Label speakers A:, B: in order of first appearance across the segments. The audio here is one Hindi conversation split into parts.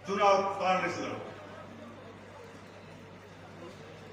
A: चुनाव ताड़ने से लड़ो।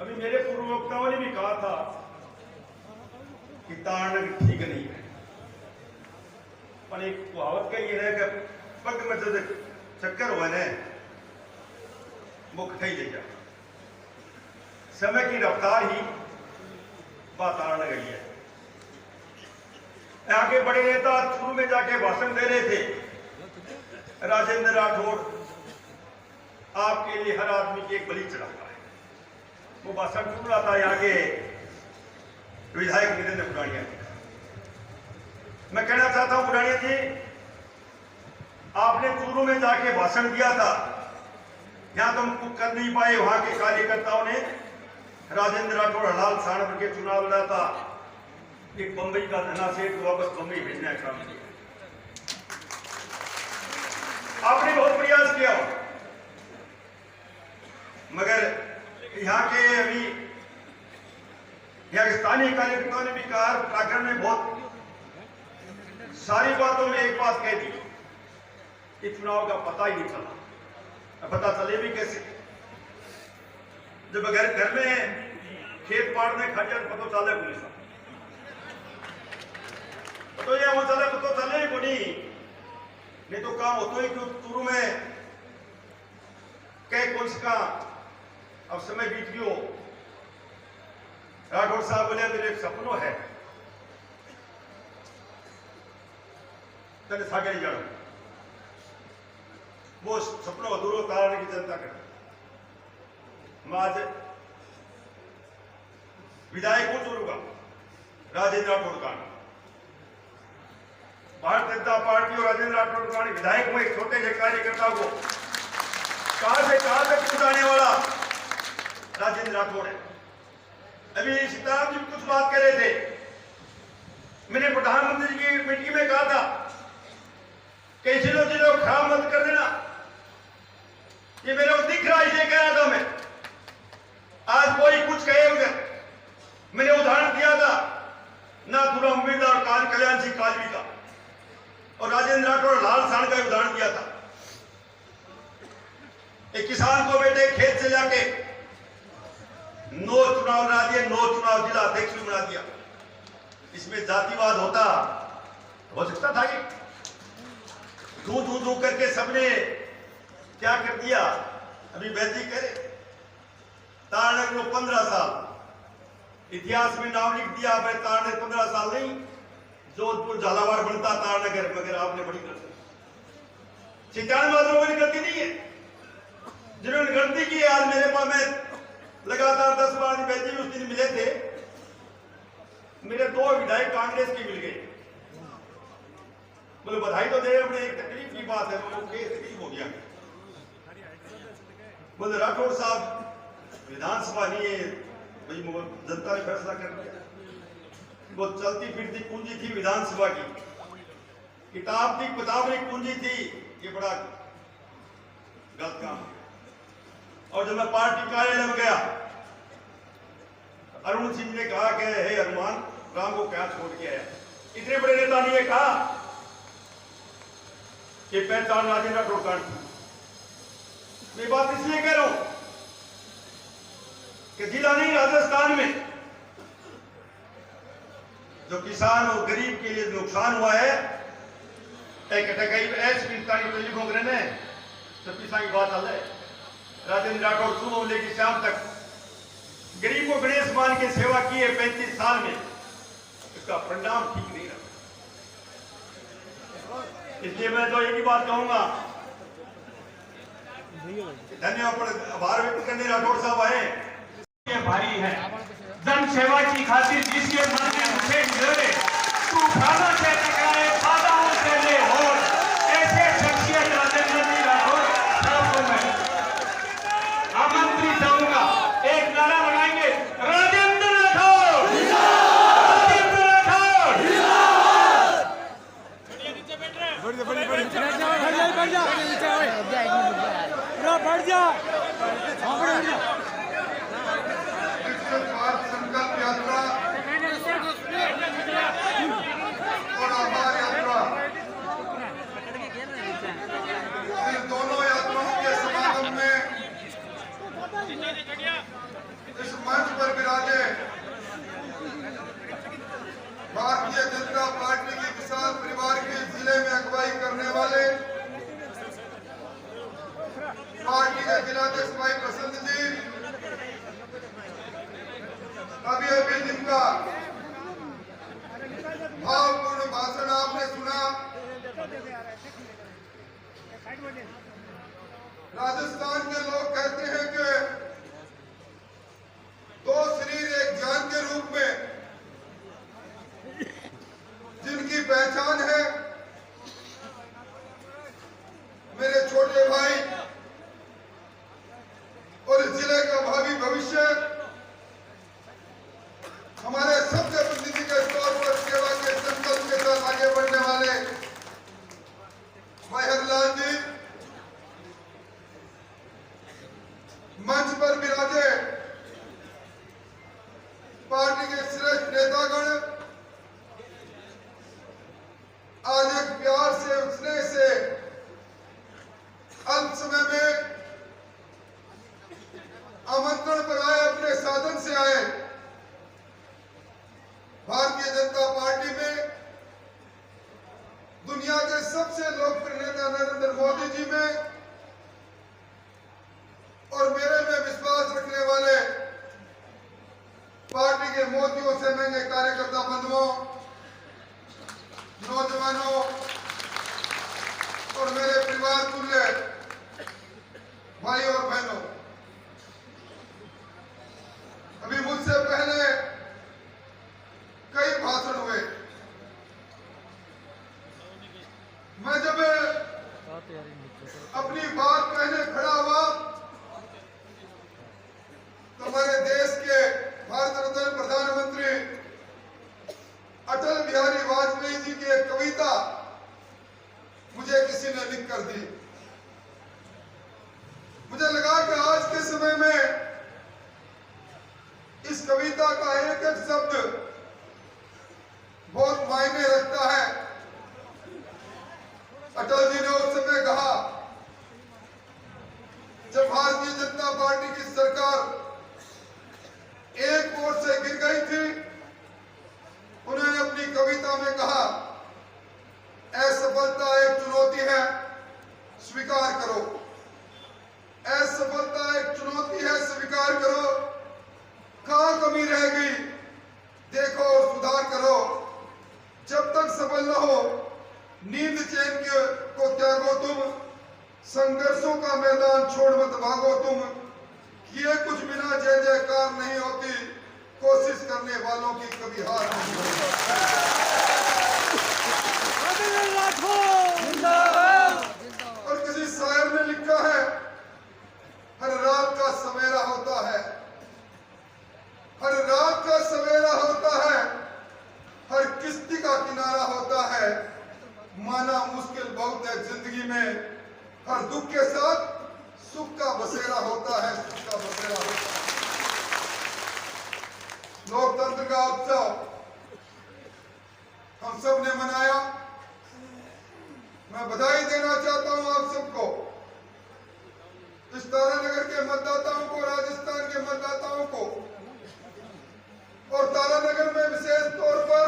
A: अभी मेरे पूर्व वक्ताओं ने भी कहा था कि ताड़ना ठीक नहीं है, पर एक कहावत का ये है कि पग में जब चक्कर हुआ ने वो कठई दे गया। समय की रफ्तार ही बात ताड़ना गई है। आगे बड़े नेता शुरू में जाके भाषण दे रहे थे, राजेंद्र राठौड़ आपके लिए हर आदमी की एक बलि चढ़ाता है। वो भाषण सुन रहा था यहाँ के विधायक नितिन बुरानिया जी। मैं कहना चाहता हूं बुरानिया जी, आपने चूरू में जाके भाषण दिया था, यहां तुम कुछ कर नहीं पाए। वहां के कार्यकर्ताओं ने राजेंद्र राठौड़ हलाल साणपुर के चुनाव लड़ा था, एक बंबई का धना सेठ को वापस बंबई भेजने का काम किया। आपने बहुत प्रयास किया, मगर यहाँ के अभी यहाँ के स्थानीय कार्यकर्ताओं ने भी कहा, प्रकरण में बहुत सारी बातों में एक बात कह दी कि चुनाव का पता ही नहीं चला। पता चले भी कैसे जब घर में खेत पाड़ने खा जाए पता चले पुलिस तो ये वो चले पता चले ही कोनी, नहीं तो काम होतो ही क्यों चूरू में कई कौन का अब समय बीत गयो। राठौड़ साहब बोले मेरे एक सपनों है तेरे सागे जानो, वो सपनों अधूरो तारने की जनता कर। मैं आज विधायक को चुरूंगा राजेंद्र राठौड़ का, भारतीय जनता पार्टी और राजेंद्र राठौड़ का विधायक में एक छोटे से कार्यकर्ता को कहां से कहां तक पहुंचाने वाला राजेंद्र राठौड़ है। अभी सीताराम जी कुछ बात कर रहे थे, मैंने प्रधानमंत्री जी की मीटिंग में कहा था कि जिलो खराब मत कर देना, ये मेरे को दिख रहा है, इसे कह रहा था मैं। आज कोई कुछ कहे बगैर मैंने उदाहरण दिया था नाथुराम अम्बेडकर और काल कल्याण सिंह कालवी का, और राजेंद्र राठौड़ लाल सांड का उदाहरण दिया था। एक किसान को बेटे खेत से जाके 9 चुनाव बना दिए, 9 चुनाव जिला अध्यक्ष भी बना दिया। इसमें जातिवाद होता हो सकता था कि धू करके सबने क्या कर दिया। अभी वैसी करे तारने को 15 साल इतिहास में नाम लिख दिया। मैं तारने 15 साल नहीं, जोधपुर झालावाड़ बनता तारनगर, मगर आपने बड़ी गलती। 97 की गलती नहीं है, जिन्होंने गलती की। आज मेरे पास में लगातार 10 बार बैठी उस दिन मिले थे, मेरे 2 विधायक कांग्रेस के मिल गए। बोले बधाई तो दे, अपने एक तकलीफ की बात है, तो तकलीफ हो गया। बोले राठौड़ साहब विधानसभा नहीं है भाई, जनता ने फैसला कर दिया। वो चलती फिरती पूंजी थी विधानसभा की, किताब थी किताबी पूंजी थी, ये बड़ा गलत काम है। और जब मैं पार्टी कार्यालय में गया, अरुण सिंह ने कहा कि हे हनुमान राम को क्या छोड़ के आया। इतने बड़े नेता ने यह कहा कि पहचान राजेंद्र राठौड़ की। मैं बात इसलिए कह रहा हूं कि जिला नहीं राजस्थान में जो किसान और गरीब के लिए नुकसान हुआ है, की बात हाल है। राजेंद्र राठौड़ सुबह लेकर शाम तक गरीब को गणेश मान के सेवा की है 35 साल में, इसका परिणाम ठीक नहीं रहा। इसलिए मैं तो एक ही बात कहूंगा, धन्यवाद आभार व्यक्त करने राठौड़ साहब आए।
B: भारी है जन सेवा की खातिर जिसके मन में उसे डरे, तूफानों से टकराए बाधाओं से ले और ऐसे शख्सियत राजेंद्र राठौड़ साहब को मैं आमंत्रित करूंगा। एक नारा लगाएंगे, राजेंद्र राठौड़, राजेंद्र राठौड़।
C: बढ़ जा
D: संकल्प यात्रा और आभार यात्रा, इन दोनों यात्राओं के अगुवाई करने वाले पार्टी के जिलाध्यक्ष भाई प्रसन्न जी, अभी जिनका भावपूर्ण भाषण आपने सुना, राजस्थान के लोग कहते हैं कि दो शरीर एक जान के रूप में जिनकी पहचान है, मेरे छोटे भाई और इस जिले का भावी भविष्य, हमारे सबसे प्रतिनिधि के तौर पर सेवा के संकल्प के साथ आगे बढ़ने वाले भाई हरलाल जी, मंच पर विराजे पार्टी के श्रेष्ठ नेतागण, आज एक प्यार से स्नेह से अल्प समय में आमंत्रण पर आए, अपने साधन से आए। भारतीय जनता पार्टी में दुनिया के सबसे लोकप्रिय नेता नरेंद्र मोदी जी में और मेरे में विश्वास रखने वाले पार्टी के मोतियों से महंगे कार्यकर्ता बंधुओं, नौजवानों और मेरे परिवार तुल्य भाई और बहनों, अभी मुझसे पहले कई भाषण हुए। मैं जब अपनी बात कहने खड़ा हुआ तो हमारे देश के भारत रत्न प्रधानमंत्री अटल बिहारी वाजपेयी जी की एक कविता मुझे किसी ने लिख कर दी। मुझे लगा कि आज के समय में इस कविता का एक एक शब्द बहुत मायने रखता है। अटल जी ने उस समय कहा, जब भारतीय जनता पार्टी की सरकार एक ओर से गिर गई थी, उन्होंने अपनी कविता में कहा, असफलता एक चुनौती है, स्वीकार करो। असफलता एक चुनौती है, स्वीकार करो। कहां कमी रह गई देखो और सुधार करो। जब तक सफल न हो नींद चैन को त्यागो तुम, संघर्षों का मैदान छोड़ मत भागो तुम। किए कुछ बिना जय जयकार नहीं होती, कोशिश करने वालों की कभी हार नहीं होती। और किसी शायर ने लिखा है, हर रात का सवेरा होता है, हर रात का सवेरा होता है, हर किश्ती का किनारा होता है। माना मुश्किल बहुत है जिंदगी में, हर दुख के साथ सुख का बसेरा होता है, सुख का बसेरा होता है। लोकतंत्र का उत्सव हम सब ने मनाया। मैं बधाई देना चाहता हूं आप सबको, इस तारानगर के मतदाताओं को, राजस्थान के मतदाताओं को, और तारानगर में विशेष तौर पर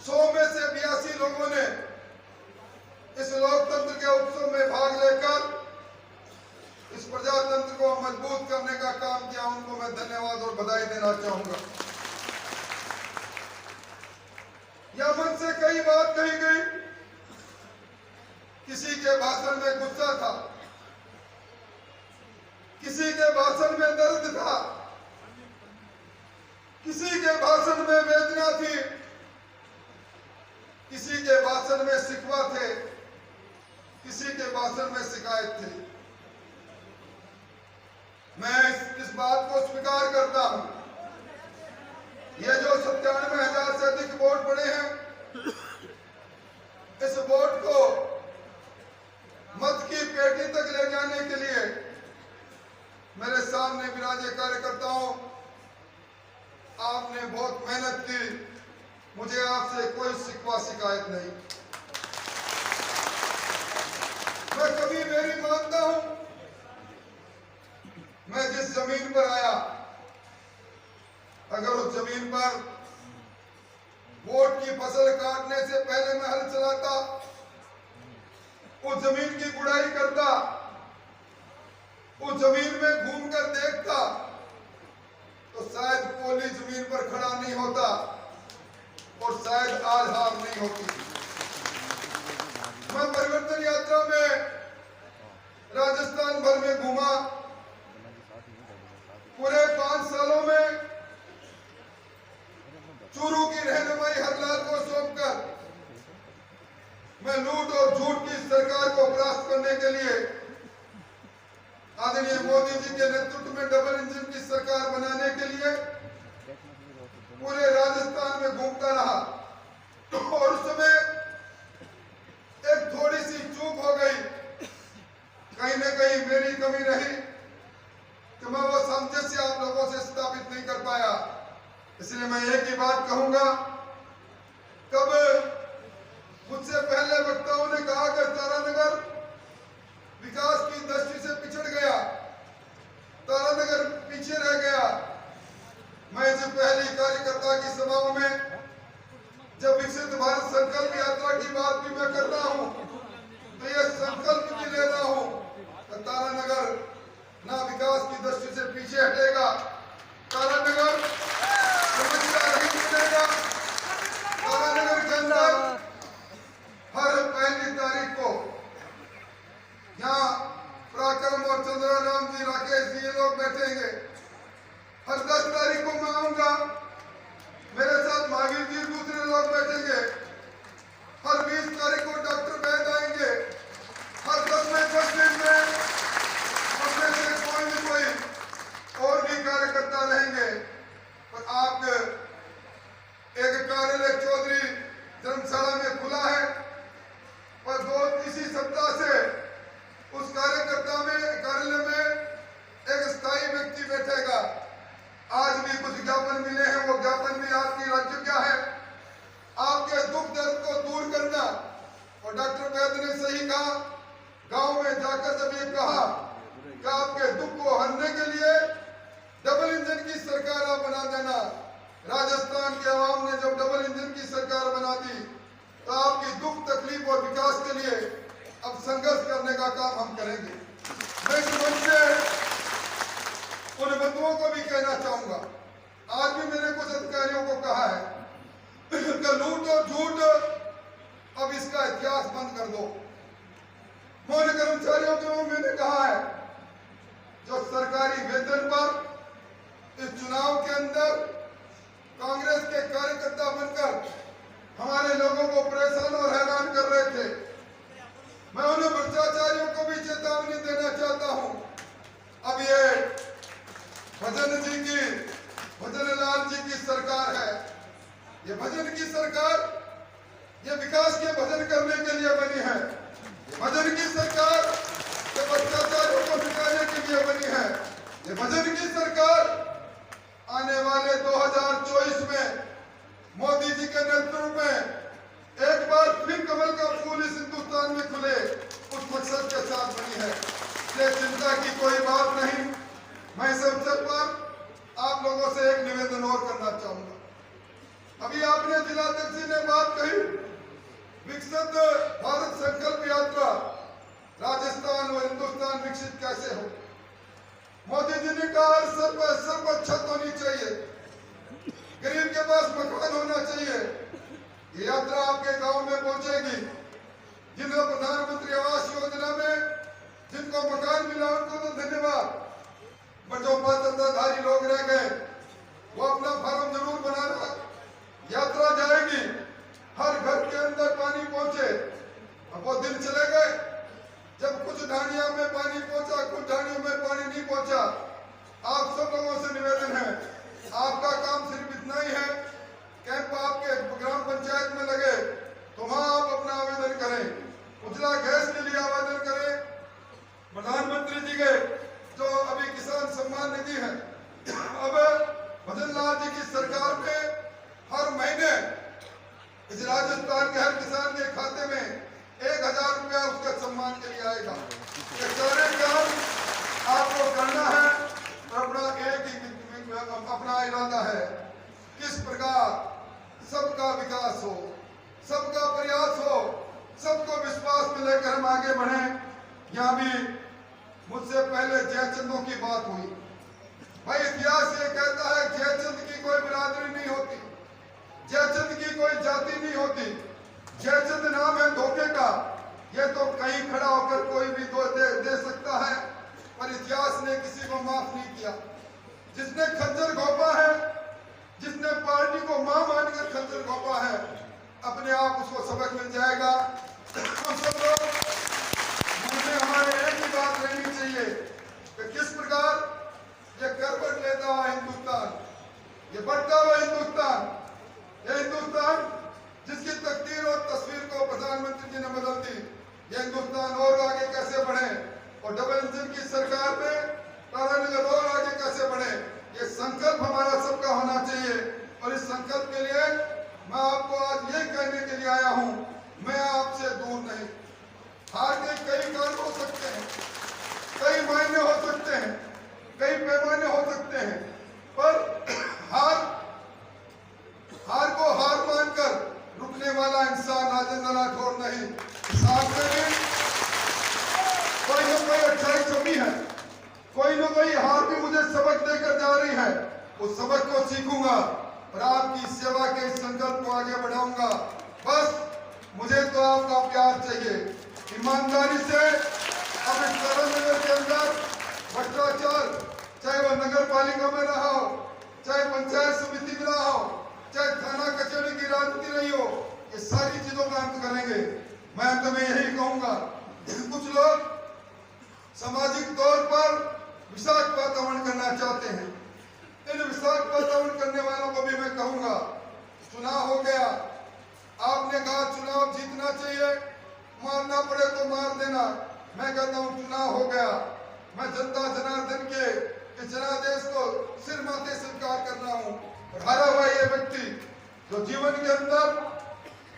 D: 100 में से 82 लोगों ने इस लोकतंत्र के उत्सव में भाग लेकर इस प्रजातंत्र को मजबूत करने का काम किया। उनको मैं धन्यवाद और बधाई देना चाहूंगा। यह मन से कई बात कही गई, किसी के भाषण में गुस्सा था, किसी के भाषण में दर्द था, किसी के भाषण में वेदना थी, किसी के भाषण में शिकवा थे, किसी के भाषण में शिकायत थी। मैं इस बात को स्वीकार करता हूं, ये जो 97,000 से अधिक वोट पड़े हैं, इस वोट को मत की पेटी तक ले जाने के लिए मेरे सामने विराजे कार्यकर्ताओं, आपने बहुत मेहनत की। मुझे आपसे कोई शिकवा शिकायत नहीं। मैं कभी मेरी मानता हूं, मैं जिस जमीन पर आया, अगर उस जमीन पर वोट की फसल काटने से पहले मैं हल चलाता, उस जमीन की गुड़ाई करता, उस जमीन में घूमकर देखता, तो शायद पोली जमीन पर खड़ा नहीं होता और शायद आज हार नहीं होती। मैं परिवर्तन यात्रा में राजस्थान भर में घूमा। पूरे 5 सालों में चूरू की रहनुमाई हरलाल को सौंपकर मैं लूट और झूठ की सरकार को परास्त करने के लिए आदरणीय मोदी जी के नेतृत्व में डबल इंजन की सरकार बनाने के लिए पूरे राजस्थान में घूमता रहा। और उस समय एक थोड़ी सी चूक हो गई, कहीं न कहीं मेरी कमी रही कि मैं वो सामंजस्य आप लोगों से स्थापित नहीं कर पाया। इसलिए मैं एक ही बात कहूंगा, कब मुझसे पहले वक्ताओं ने कहा कि तारानगर विकास की दृष्टि से पिछड़ गया, तारानगर पीछे रह गया। मैं जब पहली कार्यकर्ता की सभाओं में जब विकसित भारत संकल्प यात्रा की बात भी मैं कर रहा हूं, तो यह संकल्प भी ले रहा हूं कि तारानगर ना विकास की दृष्टि से पीछे हटेगा, तारानगर समस्या नहीं मिलेगा। तारानगर के अंदर हर पहली तारीख को यहाँ पराक्रम और चंद्राराम जी, राकेश जी, ये लोग बैठेंगे। हर 10 तारीख को मैं आऊंगा, मेरे साथ महावीर जी, दूसरे लोग बैठेंगे। हर 20 तारीख को डॉक्टर वैद आएंगे। हर 10 में 10 दिन में उसमें से कोई भी कोई और भी कार्यकर्ता रहेंगे। पर आप एक कार्यालय चौधरी धर्मशाला में खुला है, पर इसी सप्ताह से उस कार्यालय में एक स्थायी व्यक्ति बैठेगा। आज भी कुछ ज्ञापन मिले हैं, वो ज्ञापन भी आपकी राज्य क्या है, आपके दुख दर्द को दूर करना। और डॉक्टर वैद ने सही कहा, गांव में जाकर जब ये कहा कि आपके दुख को हरने के लिए डबल इंजन की सरकार आप बना देना। राजस्थान के अवाम ने जब डबल इंजन की सरकार बना दी, तो आपकी दुख तकलीफ और विकास के लिए अब संघर्ष करने का काम हम करेंगे। मैं इस मंच से उन बंधुओं को भी कहना चाहूंगा, आज भी मैंने कुछ अधिकारियों को कहा है कि लूट और झूठ अब इसका इतिहास बंद कर दो। मौन कर्मचारियों को मैंने कहा है, जो सरकारी वेतन पर इस चुनाव के अंदर कांग्रेस के कार्यकर्ता बनकर हमारे लोगों को परेशान और हैरान कर रहे थे, मैं उन्हें भ्रष्टाचारियों को भी चेतावनी देना चाहता हूं। अब ये भजन लाल जी की सरकार है, ये भजन की सरकार, ये विकास के भजन करने के लिए बनी है। भजन की सरकार ये भ्रष्टाचारियों को मिटाने के लिए बनी है। ये भजन की सरकार आने वाले 2024 में मोदी जी के नेतृत्व में एक बार फिर कमल का फूल इस हिंदुस्तान में खुले, उस मकसद के साथ बनी है। ये चिंता की कोई बात नहीं। मैं इस अवसर पर आप लोगों से एक निवेदन और करना चाहूंगा। अभी आपने जिलाध्यक्ष जी ने बात कही, विकसित भारत संकल्प यात्रा, राजस्थान और हिंदुस्तान विकसित कैसे हो। मोदी जी ने कहा सब छत होनी चाहिए, गरीब के पास मकान होना चाहिए। ये यात्रा आपके गांव में पहुंचेगी। जिनको प्रधानमंत्री आवास योजना में जिनको मकान मिला उनको तो धन्यवाद, पर जो पात्रताधारी लोग रह गए वो अपना फार्म जरूर बनाना। यात्रा जाएगी, हर घर के अंदर पानी पहुंचे। अब वो दिन चले गए जब कुछ ढाणियों में पानी पहुंचा, कुछ ढाणियों में पानी नहीं पहुंचा। आप सब लोगों से निवेदन है, आपका काम सिर्फ इतना ही है, कैंप आपके ग्राम पंचायत में लगे तो वहां आप अपना आवेदन करें। उजला गैस के लिए आवेदन करें। प्रधानमंत्री जी के जो अभी किसान सम्मान निधि है, अब भजन लाल जी की सरकार में हर महीने इस राजस्थान के हर किसान के खाते में 1000 रुपया उसके सम्मान के लिए आएगा। ये सारे काम आपको करना है और अपना इरादा है किस प्रकार सबका विकास आगे बढ़े। यहाँ भी मुझसे पहले जयचंदों की बात हुई। भाई इतिहास ये कहता है जयचंद की कोई बिरादरी नहीं होती, जयचंद की कोई जाति नहीं होती। जयचंद नाम है धोखे का। ये तो कहीं खड़ा होकर कोई भी दे सकता है, पर इतिहास ने किसी को माफ नहीं किया। जिसने खंजर घोंपा है, जिसने पार्टी को मां मानकर खंजर घोंपा है, अपने आप उसको सबक मिल जाएगा। हम सब लोग मुझे हमारे एक ही बात रहनी चाहिए कि किस प्रकार ये करवट लेता हुआ हिंदुस्तान, ये बढ़ता हुआ हिंदुस्तान, ये हिंदुस्तान जिसकी तकदीर और तस्वीर को प्रधानमंत्री जी ने बदल दी, ये हिंदुस्तान और आगे कैसे बढ़े और डबल इंजन की सरकार में तारानगर और आगे कैसे बढ़े, ये संकल्प हमारा सबका होना चाहिए। और इस संकल्प के लिए मैं आपको आज ये कहने के लिए आया हूं, मैं आपसे दूर नहीं। हार के कई कारण हो सकते हैं, कई मायने हो सकते हैं, कई पैमाने हो सकते हैं, पर हार को हार मानकर रुकने वाला इंसान राजेंद्र राठौड़ नहीं। साथ में भी कोई ना कोई अच्छाई छुपी है, कोई ना कोई हार भी मुझे सबक देकर जा रही है। उस सबक को सीखूंगा और आपकी सेवा के इस संकल्प को आगे बढ़ाऊंगा। बस मुझे तो आपका प्यार चाहिए, ईमानदारी से। अब इस तारानगर के अंदर भ्रष्टाचार, चाहे वह नगर पालिका में रहा हो, चाहे पंचायत समिति में रहा हो, चाहे थाना कचहरी की राजनीति रही हो, ये सारी चीजों का अंत करेंगे। मैं अंत में यही कहूंगा, कुछ लोग सामाजिक तौर पर विषाक्त वातावरण करना चाहते हैं। इन विषाक्त वातावरण करने वालों को भी मैं कहूंगा, चुनाव हो गया, आपने कहा चुनाव जीतना चाहिए, मारना पड़े तो मार देना। मैं कहता हूं चुनाव हो गया, मैं जनता जनार्दन के जनादेश को सिर माथे स्वीकार कर रहा हूं। और हारा हुआ ये व्यक्ति जो जीवन के अंदर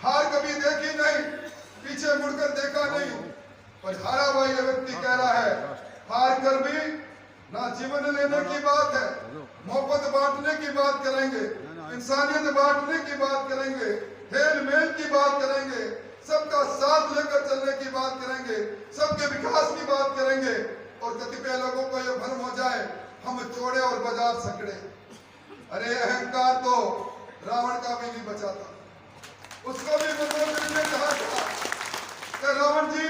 D: हार कभी देखी नहीं, पीछे मुड़कर देखा नहीं, पर हारा हुआ ये व्यक्ति कह रहा है हार कर भी ना जीवन लेने की बात है, मोहब्बत बांटने की बात करेंगे, इंसानियत बांटने की बात करेंगे, हेल मेल की बात करेंगे, सबका साथ लेकर चलने की बात करेंगे, सबके विकास की बात करेंगे। और कतिपय लोगों को यह भ्रम हो जाए हम चोड़े और बाजार सकड़े। अरे अहंकार तो रावण का भी नहीं बचा था, उसको भी मनोरंजन ने कहा था कि रावण जी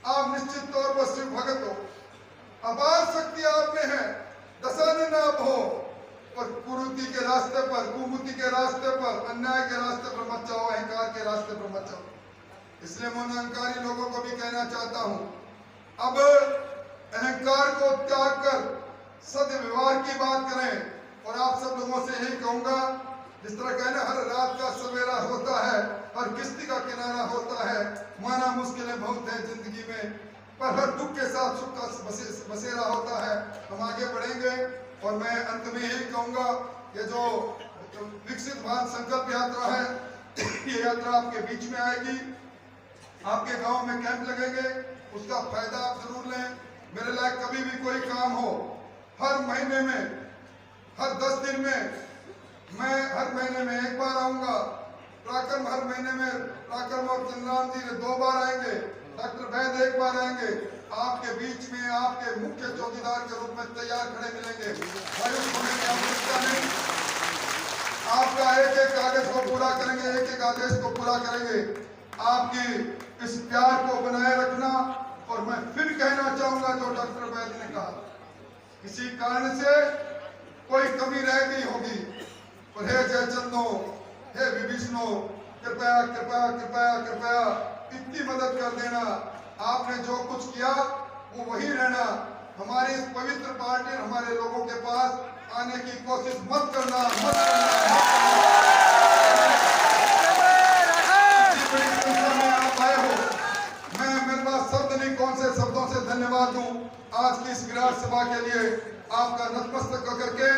D: आप निश्चित तौर पर शिव भगत हो, अपार शक्ति आप में है, दशानन आप हो, पर कुरीति के रास्ते पर, कुमुति के रास्ते पर, अन्याय के रास्ते पर मत जाओ, अहंकार के रास्ते पर मत जाओ। इसलिए मैं अहंकारी लोगों को भी कहना चाहता हूं, अब अहंकार को त्याग कर सद्व्यवहार की बात करें। और आप सब लोगों से यही कहूंगा, जिस तरह कहना हर रात का सवेरा होता है, हर किश्ती का किनारा होता है, माना मुश्किलें बहुत है जिंदगी में, पर हर दुख के साथ सुख का बसेरा होता है। हम आगे बढ़ेंगे और मैं अंत में यही कहूंगा, ये जो विकसित भारत संकल्प यात्रा है, ये यात्रा आपके बीच में आएगी, आपके गांव में कैंप लगेंगे, उसका फायदा आप जरूर लें। मेरे लायक कभी भी कोई काम हो, हर महीने में, हर 10 दिन में, मैं हर महीने में एक बार आऊंगा। पराक्रम हर महीने में, पराक्रम और चंद्राम जी 2 बार आएंगे, डॉक्टर वैद 1 बार आएंगे। आपके बीच में आपके मुख्य चौकीदार के रूप में तैयार खड़े मिलेंगे। मायूस होने की आवश्यकता नहीं, आपका एक एक कागज को पूरा करेंगे, एक एक आदेश को पूरा करेंगे। आपकी इस प्यार को बनाए रखना। और मैं फिर कहना चाहूंगा जो डॉक्टर वैद ने कहा, किसी कारण से कोई कमी रह गई होगी, और हे जयचंदो, हे विभीषणो, कृपया कृपया कृपया कृपया इतनी मदद कर देना। आपने जो कुछ किया वो वही रहना। हमारी इस पवित्र पार्टी, हमारे लोगों के पास आने की कोशिश मत करना, मत करना। आप आए हो, मैं मेरे पास शब्द नहीं, कौन से शब्दों से धन्यवाद दूं आज की इस विराट सभा के लिए। आपका नतमस्तक करके